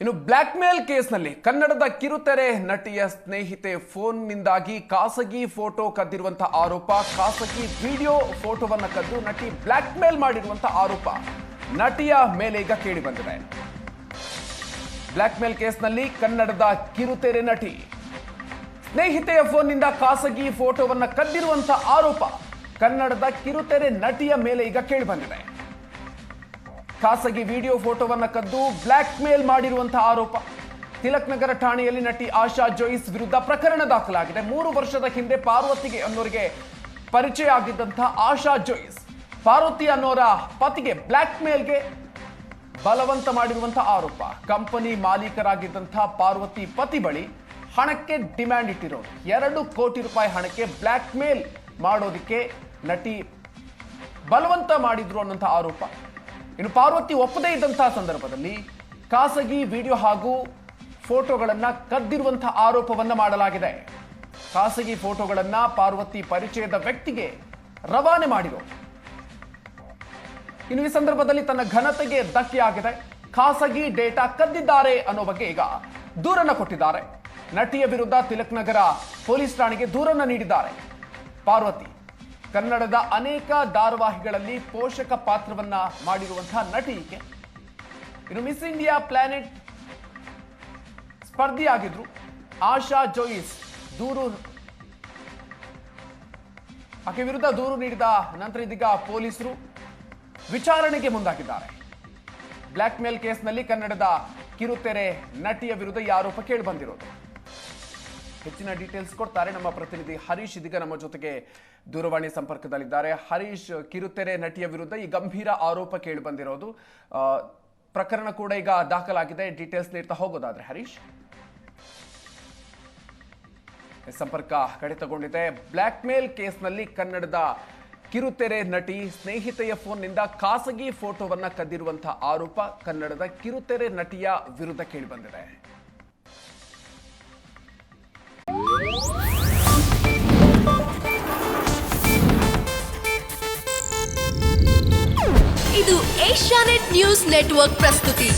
ಇನ್ನು black mail ಕೇಸ್ನಲ್ಲಿ ಕನ್ನಡದ ಕಿರುತೆರೆ ನಟಿಯ ಸ್ನೇಹಿತೆ ಫೋನ್ನಿಂದಾಗಿ ಖಾಸಗಿ ಫೋಟೋ ಕದ್ದಿರುವಂತಹ ಆರೋಪ, ಖಾಸಗಿ ವಿಡಿಯೋ ಫೋಟೋವನ್ನ ಕದ್ದು ನಟಿ ಬ್ಲಾಕ್ ಮೇಲ್ ಮಾಡಿರುವಂತಹ ಆರೋಪ ನಟಿಯ ಮೇಲೆ ಈಗ ಕೇಳಿ ಬಂದಿದೆ. ಬ್ಲಾಕ್ ಮೇಲ್ ಕೇಸ್ನಲ್ಲಿ ಕನ್ನಡದ ಕಿರುತೆರೆ ನಟಿ ಸ್ನೇಹಿತೆಯ ಫೋನ್ನಿಂದ ಖಾಸಗಿ ಫೋಟೋವನ್ನ ಕದ್ದಿರುವಂತಹ ಆರೋಪ ಕನ್ನಡದ ಕಿರುತೆರೆ ನಟಿಯ ಮೇಲೆ ಈಗ ಕೇಳಿ ಬಂದಿದೆ. ಖಾಸಗಿ ವಿಡಿಯೋ ಫೋಟೋವನ್ನ ಕದ್ದು ಬ್ಲಾಕ್ ಮೇಲ್ ಮಾಡಿರುವಂತಹ ಆರೋಪ. ತಿಲಕ್ ನಗರ ಠಾಣೆಯಲ್ಲಿ ನಟಿ ಆಶಾ ಜೋಯಿಸ್ ವಿರುದ್ಧ ಪ್ರಕರಣ ದಾಖಲಾಗಿದೆ. 3 ವರ್ಷದ ಹಿಂದೆ ಪಾರ್ವತಿ ಅನ್ನೋರಿಗೆ ಪರಿಚಯ ಆಗಿದ್ದಂತಹ ಆಶಾ ಜೋಯಿಸ್ ಪಾರ್ವತಿ ಅನ್ನೋರ ಪತಿಗೆ ಬ್ಲಾಕ್ ಮೇಲ್ಗೆ ಬಲವಂತ ಮಾಡಿರುವಂತಹ ಆರೋಪ. ಕಂಪನಿ ಮಾಲೀಕರಾಗಿದ್ದಂತಹ ಪಾರ್ವತಿ ಪತಿ ಬಳಿ ಹಣಕ್ಕೆ ಡಿಮ್ಯಾಂಡ್ ಇಟ್ಟಿರೋದು. 2 ಕೋಟಿ ರೂಪಾಯಿ ಹಣಕ್ಕೆ ಬ್ಲಾಕ್ ಮೇಲ್ ಮಾಡೋದಕ್ಕೆ ನಟಿ ಬಲವಂತ ಮಾಡಿದ್ರು ಅನ್ನೋಂಥ ಆರೋಪ. ಇನ್ನು ಪಾರ್ವತಿ ಒಪ್ಪದೇ ಇದ್ದಂತಹ ಸಂದರ್ಭದಲ್ಲಿ ಖಾಸಗಿ ವಿಡಿಯೋ ಹಾಗೂ ಫೋಟೋಗಳನ್ನ ಕದ್ದಿರುವಂತಹ ಆರೋಪವನ್ನ ಮಾಡಲಾಗಿದೆ. ಖಾಸಗಿ ಫೋಟೋಗಳನ್ನ ಪಾರ್ವತಿ ಪರಿಚಯದ ವ್ಯಕ್ತಿಗೆ ರವಾನೆ ಮಾಡಿರೋ. ಇನ್ನು ಈ ಸಂದರ್ಭದಲ್ಲಿ ತನ್ನ ಘನತೆಗೆ ಧಕ್ಕೆಯಾಗಿದೆ. ಖಾಸಗಿ ಡೇಟಾ ಕದ್ದಿದ್ದಾರೆ ಅನ್ನೋ ಬಗ್ಗೆ ಈಗ ದೂರನ್ನ ಕೊಟ್ಟಿದ್ದಾರೆ. ನಟಿಯ ವಿರುದ್ಧ ತಿಲಕ್ ನಗರ ಪೊಲೀಸ್ ಠಾಣೆಗೆ ದೂರನ್ನ ನೀಡಿದ್ದಾರೆ ಪಾರ್ವತಿ. ಕನ್ನಡದ ಅನೇಕ ಧಾರಾವಾಹಿಗಳಲ್ಲಿ ಪೋಷಕ ಪಾತ್ರವನ್ನ ಮಾಡಿರುವಂತಹ ನಟಿ ಈಕೆ. ಇನ್ನು ಮಿಸ್ ಇಂಡಿಯಾ ಪ್ಲಾನೆಟ್ ಸ್ಪರ್ಧಿಯಾಗಿದ್ರು ಆಶಾ ಜೋಯಿಸ್ ಆಕೆ ವಿರುದ್ಧ ದೂರು ನೀಡಿದ ನಂತರ ಇದೀಗ ಪೊಲೀಸರು ವಿಚಾರಣೆಗೆ ಮುಂದಾಗಿದ್ದಾರೆ. ಬ್ಲಾಕ್ ಮೇಲ್ ಕೇಸ್ನಲ್ಲಿ ಕನ್ನಡದ ಕಿರುತೆರೆ ನಟಿಯ ವಿರುದ್ಧ ಈ ಆರೋಪ ಕೇಳಿ ಬಂದಿರೋದು. ಹೆಚ್ಚಿನ ಡೀಟೇಲ್ಸ್ ಕೊಡ್ತಾರೆ ನಮ್ಮ ಪ್ರತಿನಿಧಿ ಹರೀಶ್. ಇದೀಗ ನಮ್ಮ ಜೊತೆಗೆ ದೂರವಾಣಿ ಸಂಪರ್ಕದಲ್ಲಿದ್ದಾರೆ. ಹರೀಶ್, ಕಿರುತೆರೆ ನಟಿಯ ವಿರುದ್ಧ ಈ ಗಂಭೀರ ಆರೋಪ ಕೇಳಿ ಬಂದಿರೋದು, ಪ್ರಕರಣ ಕೂಡ ಈಗ ದಾಖಲಾಗಿದೆ. ಡೀಟೇಲ್ಸ್ ನೀಡ್ತಾ ಹೋಗೋದಾದ್ರೆ ಹರೀಶ್. ಸಂಪರ್ಕ ಕಡಿತಗೊಂಡಿದೆ. ಬ್ಲಾಕ್ ಮೇಲ್ ಕೇಸ್ನಲ್ಲಿ ಕನ್ನಡದ ಕಿರುತೆರೆ ನಟಿ ಸ್ನೇಹಿತೆಯ ಫೋನ್ನಿಂದ ಖಾಸಗಿ ಫೋಟೋವನ್ನ ಕದ್ದಿರುವಂತಹ ಆರೋಪ ಕನ್ನಡದ ಕಿರುತೆರೆ ನಟಿಯ ವಿರುದ್ಧ ಕೇಳಿ ಬಂದಿದೆ. ಇದು ಏಷ್ಯಾನೆಟ್ ನ್ಯೂಸ್ ನೆಟ್ವರ್ಕ್ ಪ್ರಸ್ತುತಿ.